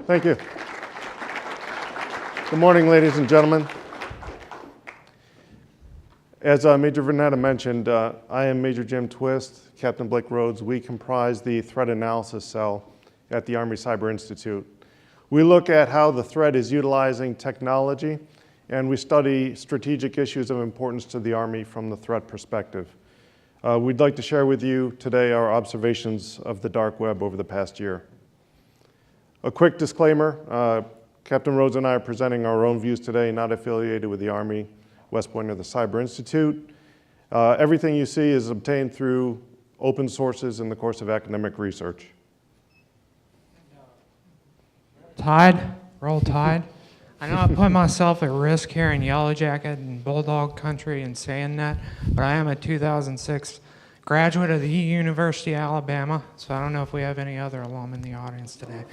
Thank you. Good morning, ladies and gentlemen. As Major Vernetta mentioned, I am Major Jim Twist, Captain Blake Rhoades. We comprise the Threat Analysis Cell at the Army Cyber Institute. We look at how the threat is utilizing technology, and we study strategic issues of importance to the Army from the threat perspective. We'd like to share with you today our observations of the dark web over the past year. A quick disclaimer, Captain Rhoades and I are presenting our own views today, not affiliated with the Army, West Point, or the Cyber Institute. Everything you see is obtained through open sources in the course of academic research. Roll Tide. I know I put myself at risk here in Yellow Jacket and Bulldog Country in saying that, but I am a 2006 graduate of the University of Alabama, so I don't know if we have any other alum in the audience today.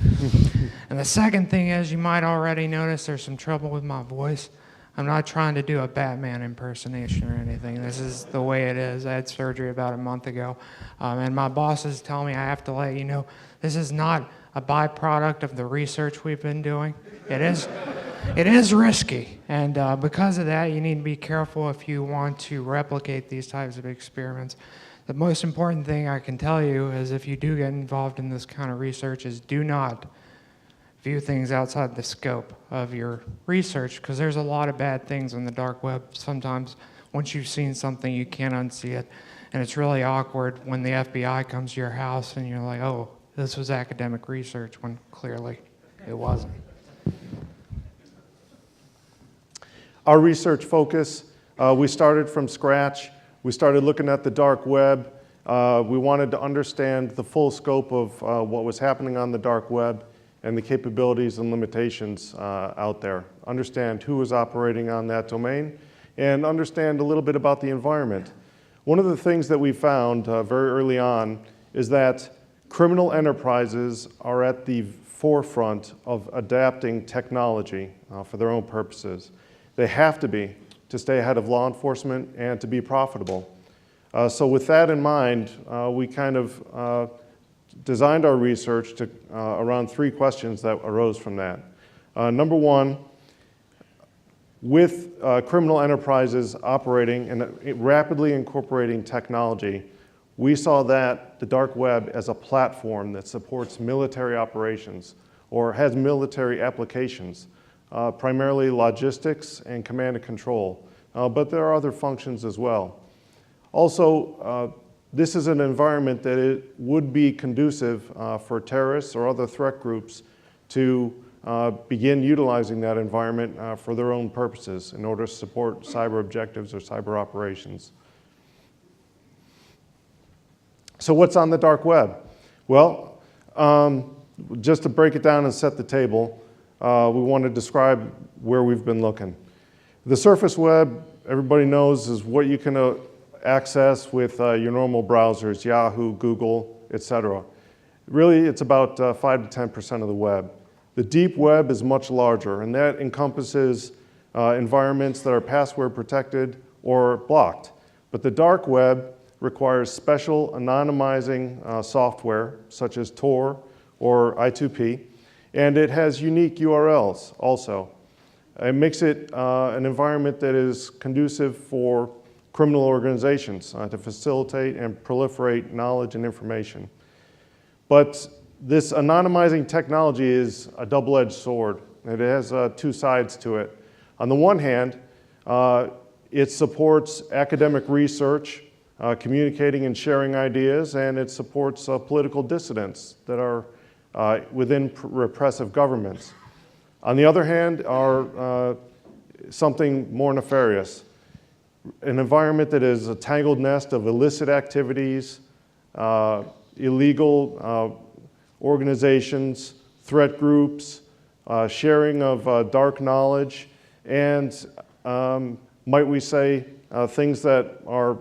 And the second thing is, you might already notice there's some trouble with my voice. I'm not trying to do a Batman impersonation or anything. This is the way it is. I had surgery about a month ago, and my bosses tell me I have to let you know this is not a byproduct of the research we've been doing. It is risky, and because of that, you need to be careful if you want to replicate these types of experiments. The most important thing I can tell you is if you do get involved in this kind of research is do not view things outside the scope of your research, because there's a lot of bad things on the dark web. Sometimes once you've seen something, you can't unsee it, and it's really awkward when the FBI comes to your house and you're like, oh, this was academic research, when clearly it wasn't. Our research focus, we started from scratch. We started looking at the dark web. We wanted to understand the full scope of what was happening on the dark web and the capabilities and limitations out there. Understand who was operating on that domain and understand a little bit about the environment. One of the things that we found very early on is that criminal enterprises are at the forefront of adapting technology for their own purposes. They have to be to stay ahead of law enforcement and to be profitable. So with that in mind, we kind of designed our research to, around three questions that arose from that. Number one, with criminal enterprises operating and rapidly incorporating technology, we saw that the dark web as a platform that supports military operations or has military applications, primarily logistics and command and control, but there are other functions as well. Also, this is an environment that it would be conducive for terrorists or other threat groups to begin utilizing that environment for their own purposes in order to support cyber objectives or cyber operations. So what's on the dark web? Well, just to break it down and set the table, we want to describe where we've been looking. The surface web, everybody knows, is what you can access with your normal browsers, Yahoo, Google, etc. Really, it's about 5 to 10% of the web. The deep web is much larger, and that encompasses environments that are password protected or blocked. But the dark web requires special anonymizing software, such as Tor or I2P, and it has unique URLs also. It makes it an environment that is conducive for criminal organizations to facilitate and proliferate knowledge and information. But this anonymizing technology is a double-edged sword. It has two sides to it. On the one hand, it supports academic research, communicating and sharing ideas, and it supports political dissidents that are within repressive governments. On the other hand are something more nefarious, an environment that is a tangled nest of illicit activities, illegal organizations, threat groups, sharing of dark knowledge, and might we say things that are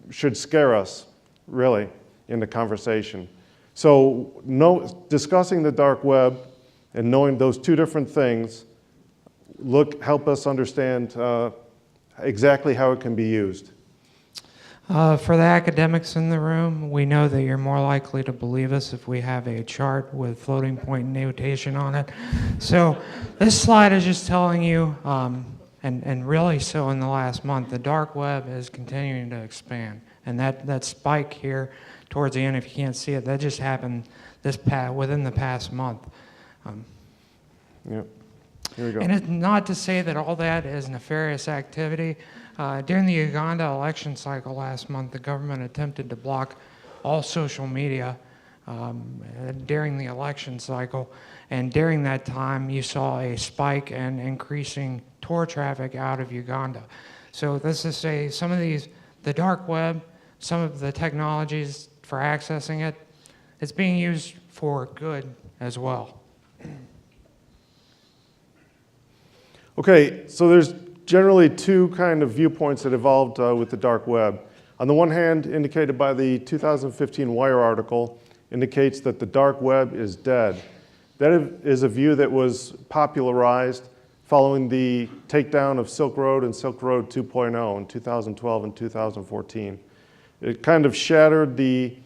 should scare us, really, in the conversation. So discussing the dark web and knowing those two different things help us understand exactly how it can be used. For the academics in the room, we know that you're more likely to believe us if we have a chart with floating point notation on it. So this slide is just telling you, and really so in the last month, the dark web is continuing to expand. And that spike here towards the end, if you can't see it, that just happened within the past month. Yep. Here we go. And it's not to say that all that is nefarious activity. During the Uganda election cycle last month, the government attempted to block all social media during the election cycle. And during that time, you saw a spike in increasing Tor traffic out of Uganda. So this is to say some of the dark web, some of the technologies for accessing it, it's being used for good as well. Okay, so there's generally two kind of viewpoints that evolved with the dark web. On the one hand, indicated by the 2015 Wire article, indicates that the dark web is dead. That is a view that was popularized following the takedown of Silk Road and Silk Road 2.0 in 2012 and 2014. It kind of shattered the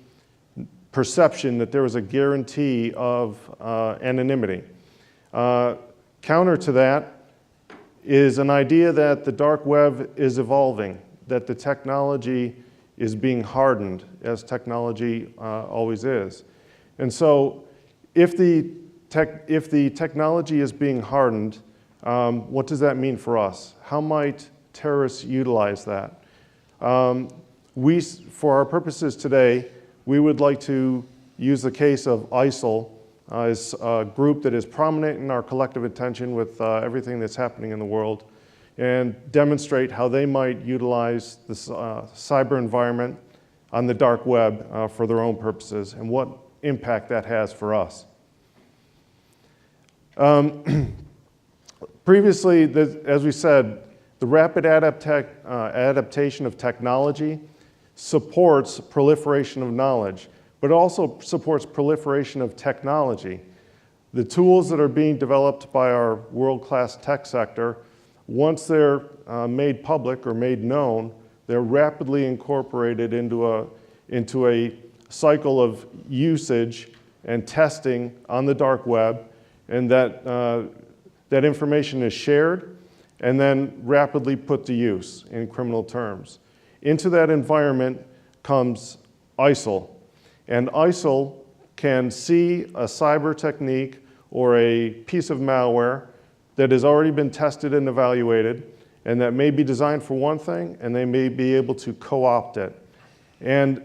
perception that there was a guarantee of anonymity. Counter to that is an idea that the dark web is evolving, that the technology is being hardened, as technology always is. And so if the technology is being hardened, what does that mean for us? How might terrorists utilize that? For our purposes today, we would like to use the case of ISIL as a group that is prominent in our collective attention with everything that's happening in the world, and demonstrate how they might utilize this cyber environment on the dark web for their own purposes and what impact that has for us. Previously, as we said, the rapid adaptation of technology supports proliferation of knowledge, but it also supports proliferation of technology. The tools that are being developed by our world-class tech sector, once they're made public or made known, they're rapidly incorporated into a cycle of usage and testing on the dark web, and that information is shared and then rapidly put to use in criminal terms. Into that environment comes ISIL. And ISIL can see a cyber technique or a piece of malware that has already been tested and evaluated, and that may be designed for one thing, and they may be able to co-opt it. And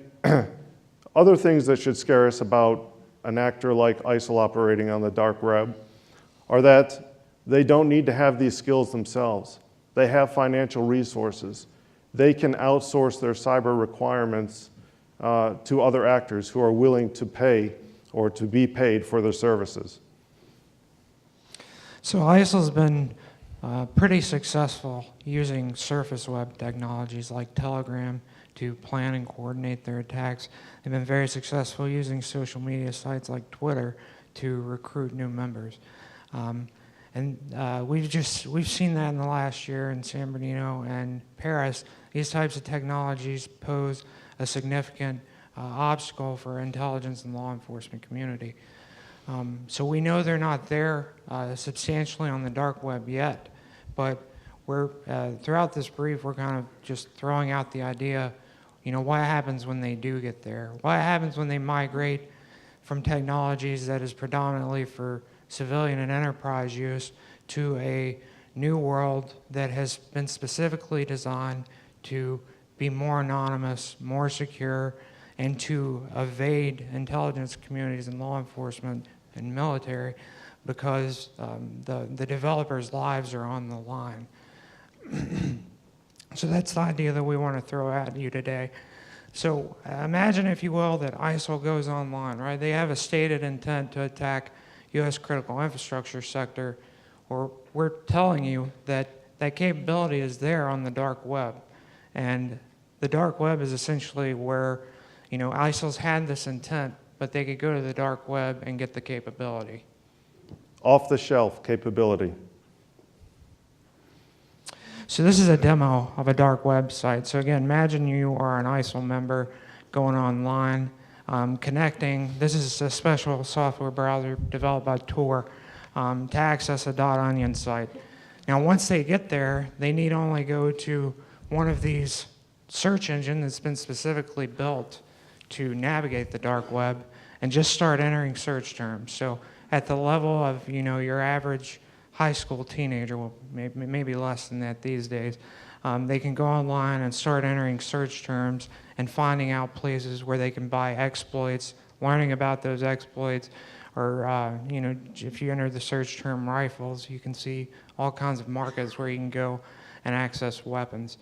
other things that should scare us about an actor like ISIL operating on the dark web are that they don't need to have these skills themselves. They have financial resources. They can outsource their cyber requirements to other actors who are willing to pay or to be paid for their services. So ISIL's been pretty successful using surface web technologies like Telegram to plan and coordinate their attacks. They've been very successful using social media sites like Twitter to recruit new members. We've seen that in the last year in San Bernardino and Paris. These types of technologies pose a significant obstacle for intelligence and law enforcement community. So we know they're not there substantially on the dark web yet, but throughout this brief, we're kind of just throwing out the idea, what happens when they do get there? What happens when they migrate from technologies that is predominantly for civilian and enterprise use to a new world that has been specifically designed to be more anonymous, more secure, and to evade intelligence communities and law enforcement and military because the developers' lives are on the line. So that's the idea that we want to throw at you today. So imagine, if you will, that ISIL goes online, right? They have a stated intent to attack U.S. critical infrastructure sector, or we're telling you that that capability is there on the dark web. And the dark web is essentially where, ISIL's had this intent, but they could go to the dark web and get the capability. Off-the-shelf capability. So this is a demo of a dark website. So again, imagine you are an ISIL member going online, connecting. This is a special software browser developed by Tor to access a .onion site. Now, once they get there, they need only go to one of these search engines that's been specifically built to navigate the dark web and just start entering search terms. So at the level of, your average high school teenager, well, maybe less than that these days, they can go online and start entering search terms and finding out places where they can buy exploits, learning about those exploits, or if you enter the search term rifles, you can see all kinds of markets where you can go and access weapons.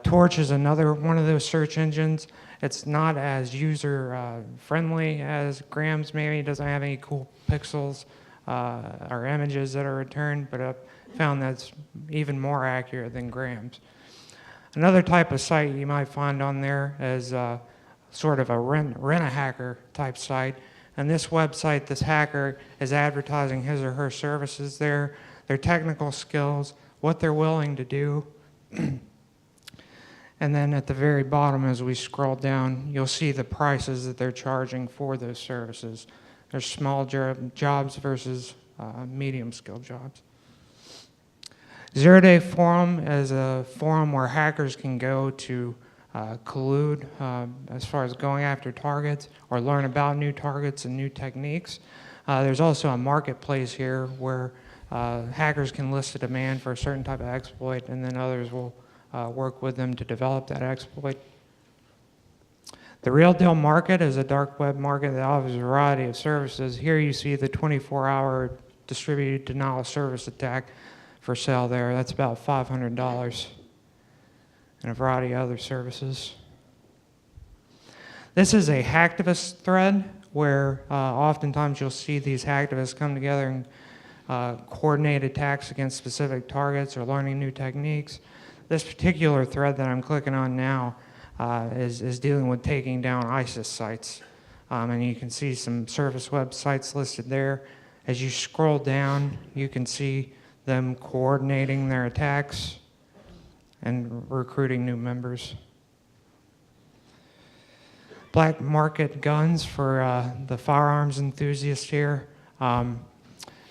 Torch is another one of those search engines. It's not as user-friendly as Grams. Maybe it doesn't have any cool pixels or images that are returned, but I've found that's even more accurate than Grams. Another type of site you might find on there is sort of a rent-a-hacker type site. And this website, this hacker is advertising his or her services there, their technical skills, what they're willing to do. And then at the very bottom, as we scroll down, you'll see the prices that they're charging for those services. There's small jobs versus medium-skilled jobs. Zero-Day Forum is a forum where hackers can go to collude as far as going after targets or learn about new targets and new techniques. There's also a marketplace here where hackers can list a demand for a certain type of exploit, and then others will work with them to develop that exploit. The Real Deal Market is a dark web market that offers a variety of services. Here you see the 24-hour distributed denial of service attack for sale there. That's about $500. And a variety of other services. This is a hacktivist thread where oftentimes you'll see these hacktivists come together and coordinate attacks against specific targets or learning new techniques. This particular thread that I'm clicking on now is dealing with taking down ISIS sites. And you can see some service websites listed there. As you scroll down, you can see them coordinating their attacks and recruiting new members. Black market guns for the firearms enthusiast here.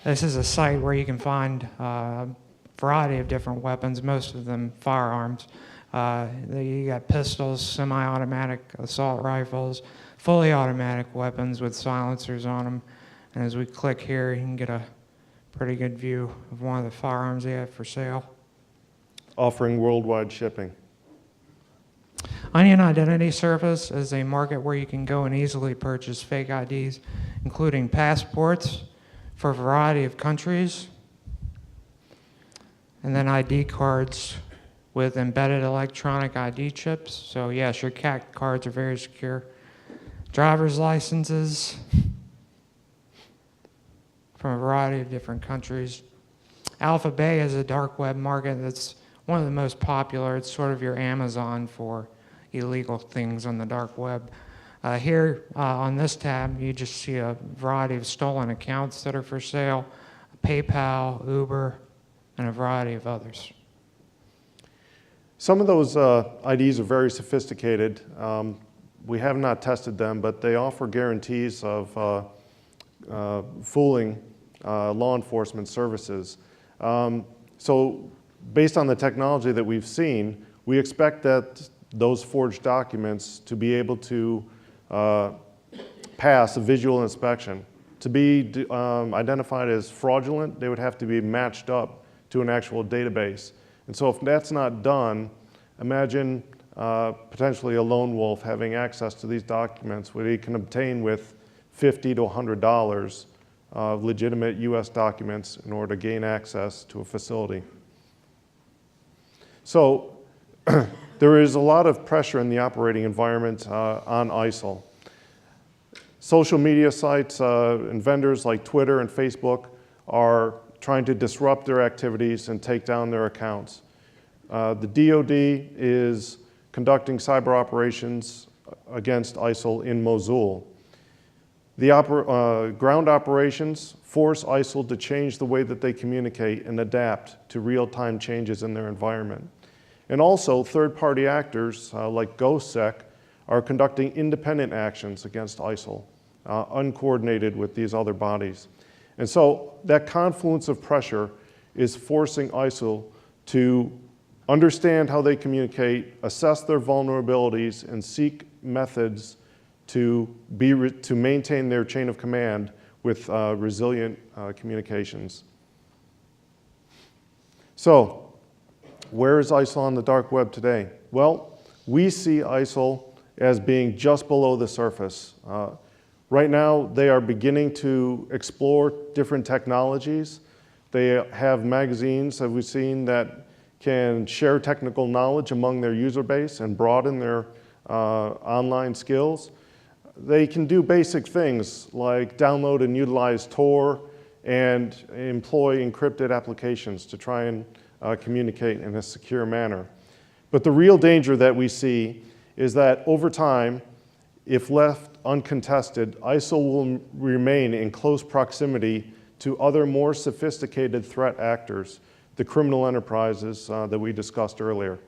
This is a site where you can find a variety of different weapons, most of them firearms. You got pistols, semi-automatic assault rifles, fully automatic weapons with silencers on them. And as we click here, you can get a pretty good view of one of the firearms they have for sale. Offering worldwide shipping. Onion Identity Service is a market where you can go and easily purchase fake IDs, including passports for a variety of countries, and then ID cards with embedded electronic ID chips. So yes, your CAC cards are very secure. Driver's licenses from a variety of different countries. Alpha Bay is a dark web market that's one of the most popular. It's sort of your Amazon for illegal things on the dark web. Here on this tab, you just see a variety of stolen accounts that are for sale, PayPal, Uber, and a variety of others. Some of those IDs are very sophisticated. We have not tested them, but they offer guarantees of fooling law enforcement services. So based on the technology that we've seen, we expect that those forged documents to be able to pass a visual inspection. To be identified as fraudulent, they would have to be matched up to an actual database. And so if that's not done, imagine potentially a lone wolf having access to these documents where he can obtain with $50 to $100 of legitimate US documents in order to gain access to a facility. So there is a lot of pressure in the operating environment on ISIL. Social media sites and vendors like Twitter and Facebook are trying to disrupt their activities and take down their accounts. The DoD is conducting cyber operations against ISIL in Mosul. The ground operations force ISIL to change the way that they communicate and adapt to real-time changes in their environment. And also, third-party actors like GhostSec are conducting independent actions against ISIL, uncoordinated with these other bodies. And so that confluence of pressure is forcing ISIL to understand how they communicate, assess their vulnerabilities, and seek methods to maintain their chain of command with resilient communications. So, where is ISIL on the dark web today? Well, we see ISIL as being just below the surface. Right now, they are beginning to explore different technologies. They have magazines that we've seen that can share technical knowledge among their user base and broaden their online skills. They can do basic things like download and utilize Tor and employ encrypted applications to try and communicate in a secure manner. But the real danger that we see is that over time, if left uncontested, ISIL will remain in close proximity to other more sophisticated threat actors, the criminal enterprises that we discussed earlier.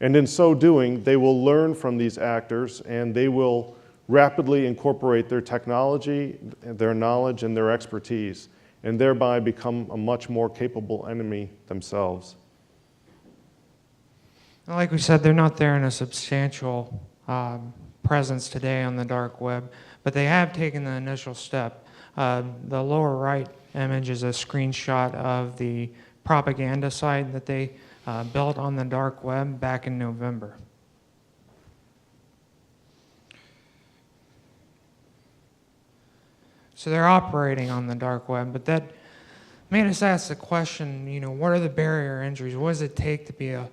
And in so doing, they will learn from these actors and they will rapidly incorporate their technology, their knowledge, and their expertise, and thereby become a much more capable enemy themselves. Like we said, they're not there in a substantial presence today on the dark web, but they have taken the initial step. The lower right image is a screenshot of the propaganda site that they built on the dark web back in November. So they're operating on the dark web, but that made us ask the question, what are the barrier entries? What does it take to be a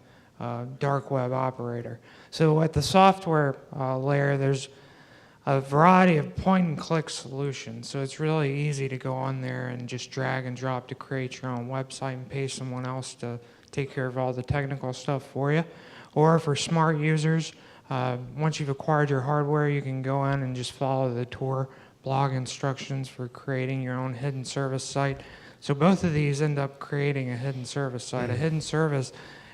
dark web operator? So at the software layer, there's a variety of point-and-click solutions. So it's really easy to go on there and just drag and drop to create your own website and pay someone else to take care of all the technical stuff for you. Or for smart users, once you've acquired your hardware, you can go in and just follow the Tor blog instructions for creating your own hidden service site. So both of these end up creating a hidden service site. A hidden service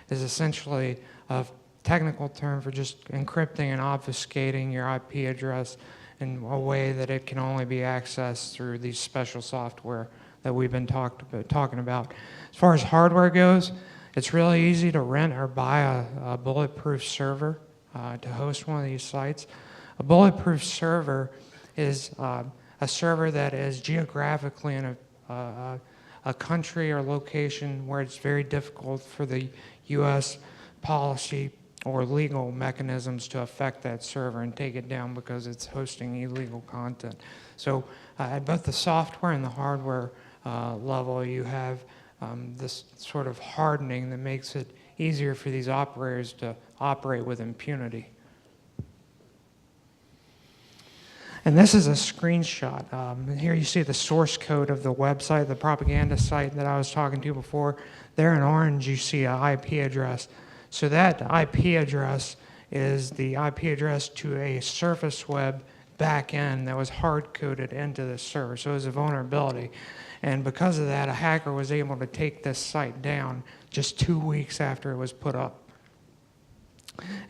is essentially a technical term for just encrypting and obfuscating your IP address in a way that it can only be accessed through these special software that we've been talking about. As far as hardware goes, it's really easy to rent or buy a bulletproof server to host one of these sites. A bulletproof server is a server that is geographically in a country or location where it's very difficult for the U.S. policy or legal mechanisms to affect that server and take it down because it's hosting illegal content. So at both the software and the hardware level, you have this sort of hardening that makes it easier for these operators to operate with impunity. And this is a screenshot. Here you see the source code of the website, the propaganda site that I was talking to before. There in orange, you see an IP address. So that IP address is the IP address to a surface web backend that was hard-coded into the server. So it was a vulnerability. And because of that, a hacker was able to take this site down just 2 weeks after it was put up.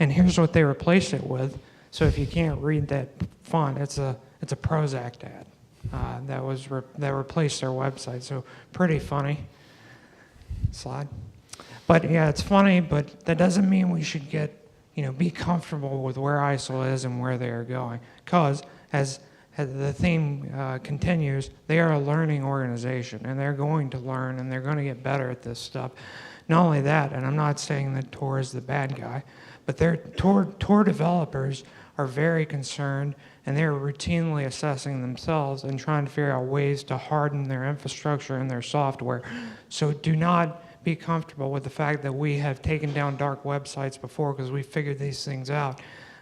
And here's what they replaced it with. So if you can't read that font, it's a Prozac ad that replaced their website. So pretty funny. Slide. But yeah, it's funny, but that doesn't mean we should be comfortable with where ISIL is and where they are going. Because as the theme continues, they are a learning organization, and they're going to learn, and they're going to get better at this stuff. Not only that, and I'm not saying that Tor is the bad guy, but Tor developers are very concerned, and they're routinely assessing themselves and trying to figure out ways to harden their infrastructure and their software. So do not be comfortable with the fact that we have taken down dark websites before because we figured these things out.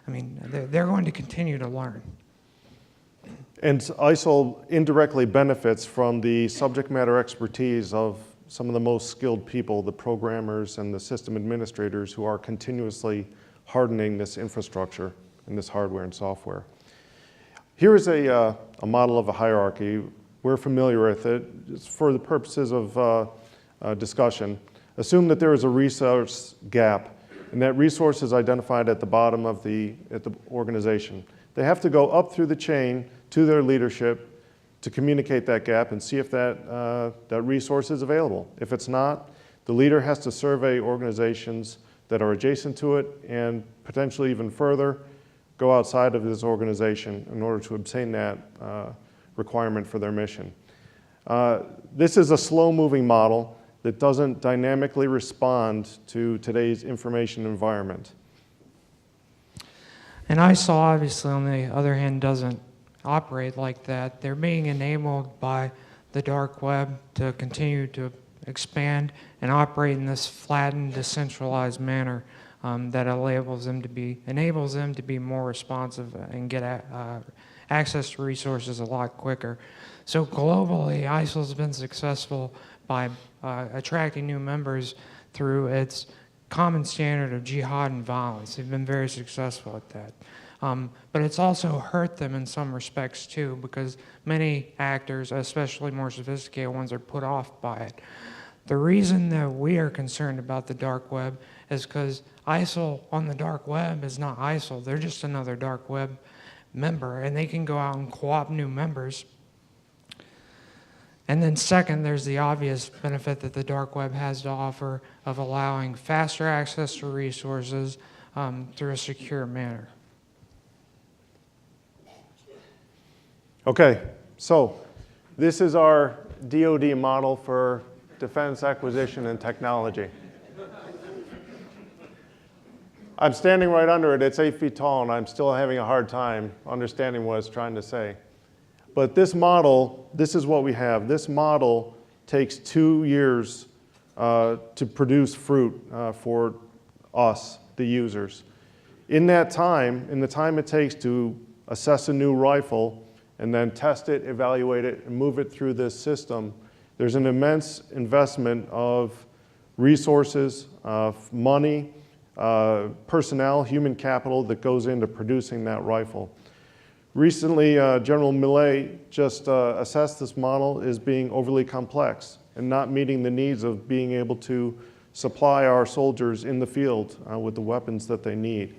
I mean, they're going to continue to learn. And ISIL indirectly benefits from the subject matter expertise of some of the most skilled people, the programmers and the system administrators who are continuously hardening this infrastructure and this hardware and software. Here is a model of a hierarchy. we're familiar with it. Just for the purposes of discussion, assume that there is a resource gap, and that resource is identified at the bottom of the organization. They have to go up through the chain to their leadership to communicate that gap and see if that resource is available. If it's not, the leader has to survey organizations that are adjacent to it and potentially even further go outside of this organization in order to obtain that requirement for their mission. This is a slow-moving model that doesn't dynamically respond to today's information environment. And ISIL, obviously, on the other hand, doesn't operate like that. They're being enabled by the dark web to continue to expand and operate in this flattened, decentralized manner that enables them to be more responsive and get access to resources a lot quicker. So globally, ISIL has been successful by attracting new members through its common standard of jihad and violence. They've been very successful at that. But it's also hurt them in some respects too, because many actors, especially more sophisticated ones, are put off by it. The reason that we are concerned about the dark web is because ISIL on the dark web is not ISIL. They're just another dark web member, and they can go out and co-opt new members. And then second, there's the obvious benefit that the dark web has to offer of allowing faster access to resources through a secure manner. Okay, so this is our DoD model for defense acquisition and technology. I'm standing right under it. It's 8 feet tall, and I'm still having a hard time understanding what it's trying to say. But this model, this is what we have. This model takes 2 years to produce fruit for us, the users. In that time, in the time it takes to assess a new rifle and then test it, evaluate it, and move it through this system, there's an immense investment of resources, of money, personnel, human capital that goes into producing that rifle. Recently, General Millet just assessed this model as being overly complex and not meeting the needs of being able to supply our soldiers in the field with the weapons that they need.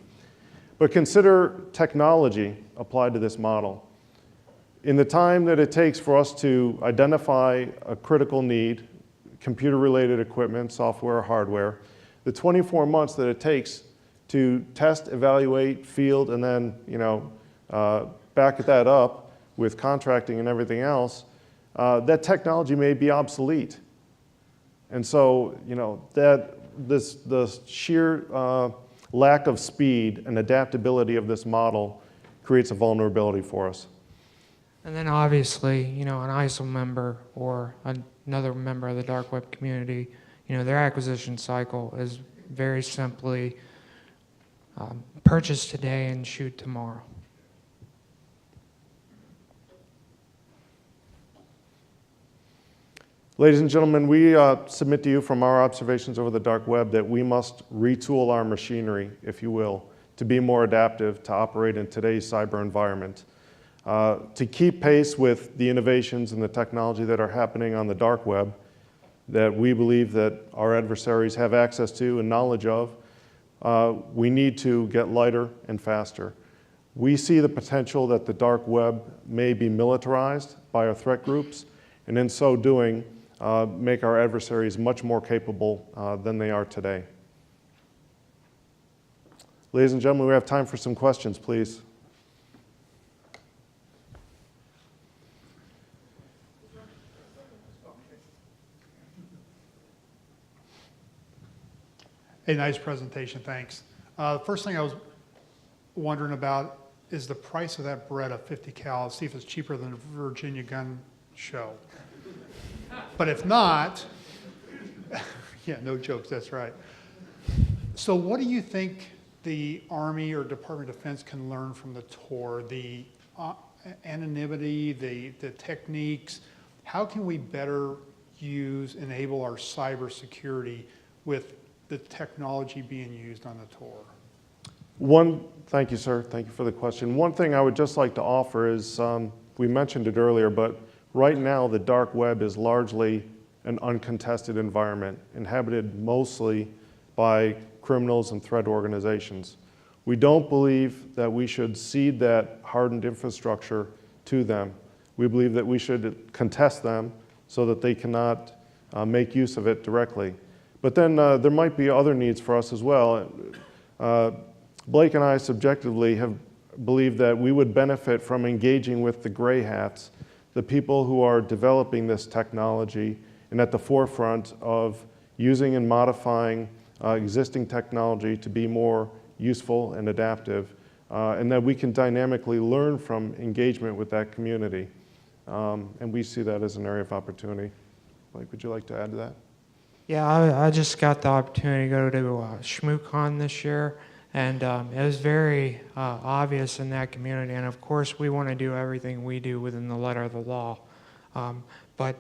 But consider technology applied to this model. In the time that it takes for us to identify a critical need, computer-related equipment, software, hardware, the 24 months that it takes to test, evaluate, field, and then back that up with contracting and everything else, that technology may be obsolete. And so, the sheer lack of speed and adaptability of this model creates a vulnerability for us. And then obviously, an ISIL member or another member of the dark web community, their acquisition cycle is very simply purchase today and shoot tomorrow. Ladies and gentlemen, we submit to you from our observations over the dark web that we must retool our machinery, if you will, to be more adaptive to operate in today's cyber environment. To keep pace with the innovations and the technology that are happening on the dark web that we believe that our adversaries have access to and knowledge of, we need to get lighter and faster. We see the potential that the dark web may be militarized by our threat groups, and in so doing, make our adversaries much more capable than they are today. Ladies and gentlemen, we have time for some questions, please. Hey, nice presentation, thanks. First thing I was wondering about is the price of that Beretta 50 cal, see if it's cheaper than the Virginia gun show. But if not, yeah, no jokes, that's right. So what do you think the Army or Department of Defense can learn from the tour? The anonymity, the techniques, how can we better enable our cybersecurity with the technology being used on the tour? Thank you, sir. Thank you for the question. One thing I would just like to offer is, we mentioned it earlier, but Right now, the dark web is largely an uncontested environment, inhabited mostly by criminals and threat organizations. We don't believe that we should cede that hardened infrastructure to them. We believe that we should contest them so that they cannot make use of it directly. But then there might be other needs for us as well. Blake and I subjectively have believed that we would benefit from engaging with the gray hats, the people who are developing this technology and at the forefront of using and modifying existing technology to be more useful and adaptive, and that we can dynamically learn from engagement with that community. And we see that as an area of opportunity. Blake, would you like to add to that? Yeah, I just got the opportunity to go to ShmooCon this year, and it was very obvious in that community. And of course, we want to do everything we do within the letter of the law. But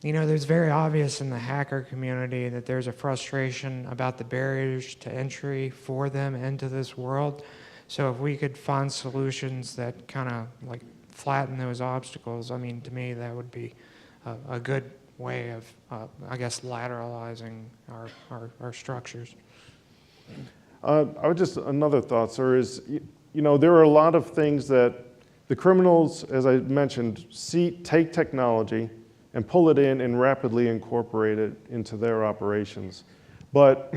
you know, there's very obvious in the hacker community that there's a frustration about the barriers to entry for them into this world. So if we could find solutions that kind of like flatten those obstacles, I mean, to me, that would be a good way of, I guess, lateralizing our structures. I would just, another thought, sir, is, you know, there are a lot of things that the criminals, as I mentioned, take technology and pull it in and rapidly incorporate it into their operations. But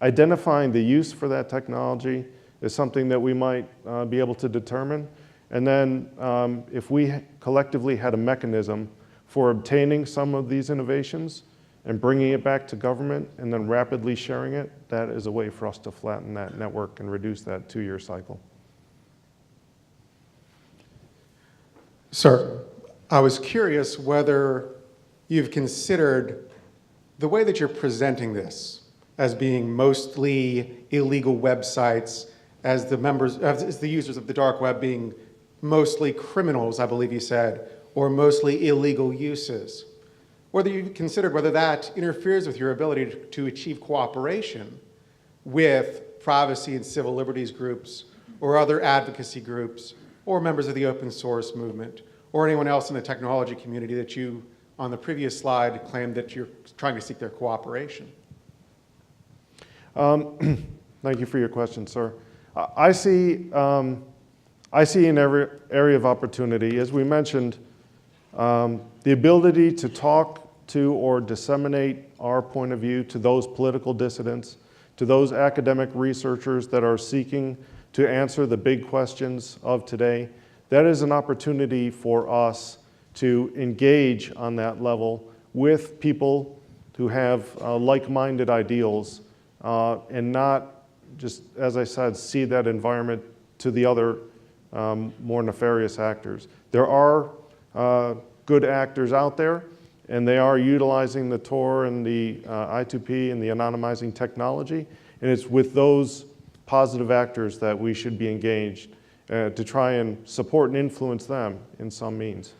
identifying the use for that technology is something that we might be able to determine. And then if we collectively had a mechanism for obtaining some of these innovations and bringing it back to government and then rapidly sharing it, that is a way for us to flatten that network and reduce that 2-year cycle. Sir, I was curious whether you've considered the way that you're presenting this as being mostly illegal websites, as the users of the dark web being mostly criminals, I believe you said, or mostly illegal uses. Whether you considered whether that interferes with your ability to achieve cooperation with privacy and civil liberties groups or other advocacy groups or members of the open source movement or anyone else in the technology community that you, on the previous slide, claimed that you're trying to seek their cooperation. Thank you for your question, sir. I see in every area of opportunity, as we mentioned, the ability to talk to or disseminate our point of view to those political dissidents, to those academic researchers that are seeking to answer the big questions of today. That is an opportunity for us to engage on that level with people who have like-minded ideals and not just, as I said, see that environment to the other more nefarious actors. There are good actors out there, and they are utilizing the Tor and the I2P and the anonymizing technology, and it's with those positive actors that we should be engaged to try and support and influence them in some means.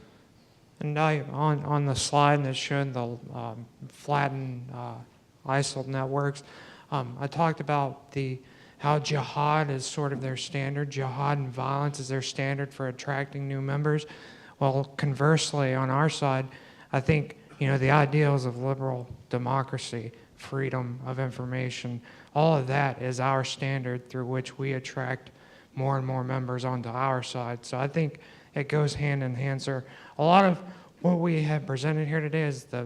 And on the slide that showed the flattened ISIL networks, I talked about how jihad is sort of their standard. Jihad and violence is their standard for attracting new members. Well, conversely, on our side, I think, you know, the ideals of liberal democracy, freedom of information, all of that is our standard through which we attract more and more members onto our side. So I think it goes hand in hand, sir. A lot of what we have presented here today is the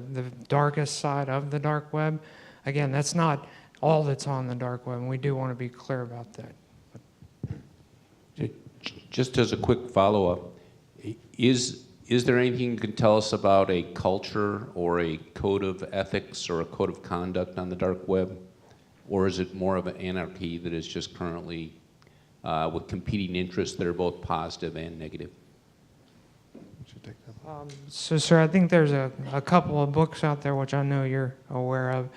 darkest side of the dark web. Again, that's not all that's on the dark web, and we do want to be clear about that. Just as a quick follow-up, is there anything you can tell us about a culture or a code of ethics or a code of conduct on the dark web? Or is it more of an anarchy that is just currently with competing interests that are both positive and negative? So, sir, I think there's a couple of books out there which I know you're aware of.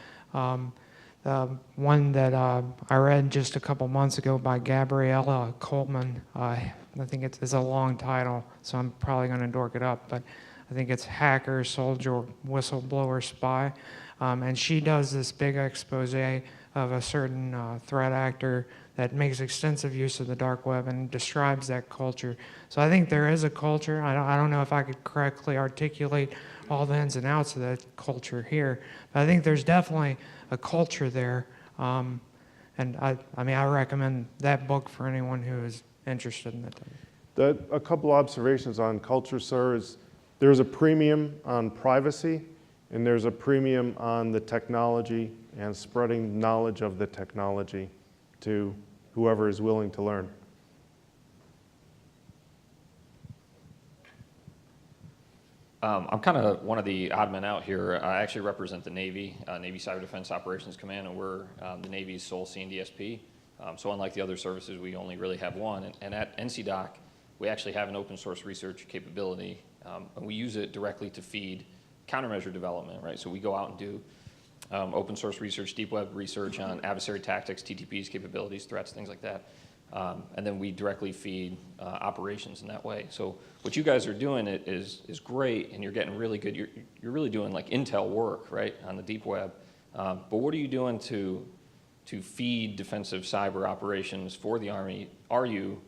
One that I read just a couple months ago by Gabriella Coleman. I think it's a long title, so I'm probably going to dork it up, but I think it's Hacker, Soldier, Whistleblower, Spy. And she does this big expose of a certain threat actor that makes extensive use of the dark web and describes that culture. So I think there is a culture. I don't know if I could correctly articulate all the ins and outs of that culture here, but I think there's definitely a culture there. And I mean, I recommend that book for anyone who is interested in it. A couple observations on culture, sir, is there's a premium on privacy, and there's a premium on the technology and spreading knowledge of the technology to whoever is willing to learn. I'm kind of one of the odd men out here. I actually represent the Navy, Navy Cyber Defense Operations Command, and we're the Navy's sole CNDSP. So unlike the other services, we only really have one. And at NCDOC, we actually have an open source research capability, and we use it directly to feed countermeasure development, right? So we go out and do open source research, deep web research on adversary tactics, TTPs, capabilities, threats, things like that. And then we directly feed operations in that way. So what you guys are doing is great, and you're getting really good. You're really doing like intel work, right, on the deep web. But what are you doing to feed defensive cyber operations for the Army? Are you,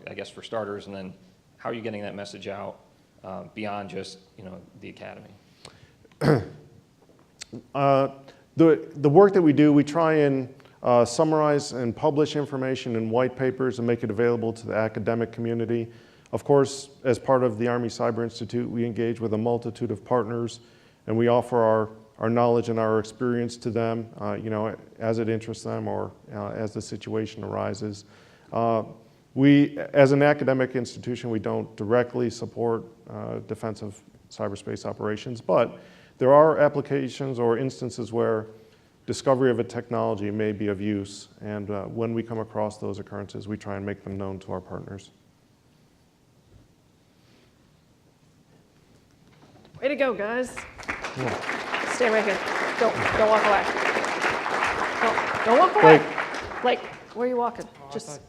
I guess for starters, and then how are you getting that message out beyond just, the academy? The work that we do, we try and summarize and publish information in white papers and make it available to the academic community. Of course, as part of the Army Cyber Institute, we engage with a multitude of partners, and we offer our knowledge and our experience to them, as it interests them or as the situation arises. We, as an academic institution, we don't directly support defensive cyberspace operations, but there are applications or instances where discovery of a technology may be of use, and when we come across those occurrences, we try and make them known to our partners. Way to go, guys. Yeah. Stay right here. Don't walk away. Don't walk away. Blake, where are you walking? Just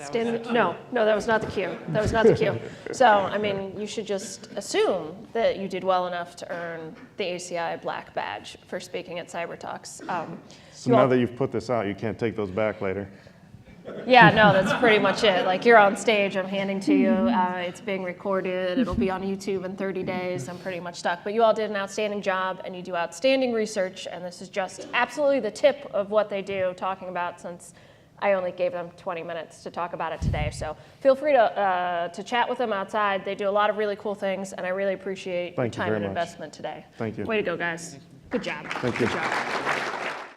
stand. No, that was not the cue. That was not the cue. So, I mean, you should just assume that you did well enough to earn the ACI Black Badge for speaking at Cyber Talks. So now that you've put this out, you can't take those back later. Yeah, no, that's pretty much it. Like, you're on stage, I'm handing to you. It's being recorded. It'll be on YouTube in 30 days. I'm pretty much stuck. But you all did an outstanding job, and you do outstanding research, and this is just absolutely the tip of what they do, talking about, since I only gave them 20 minutes to talk about it today. So feel free to chat with them outside. They do a lot of really cool things, and I really appreciate your time and investment today. Thank you. Way to go, guys. Good job. Thank you. Good job.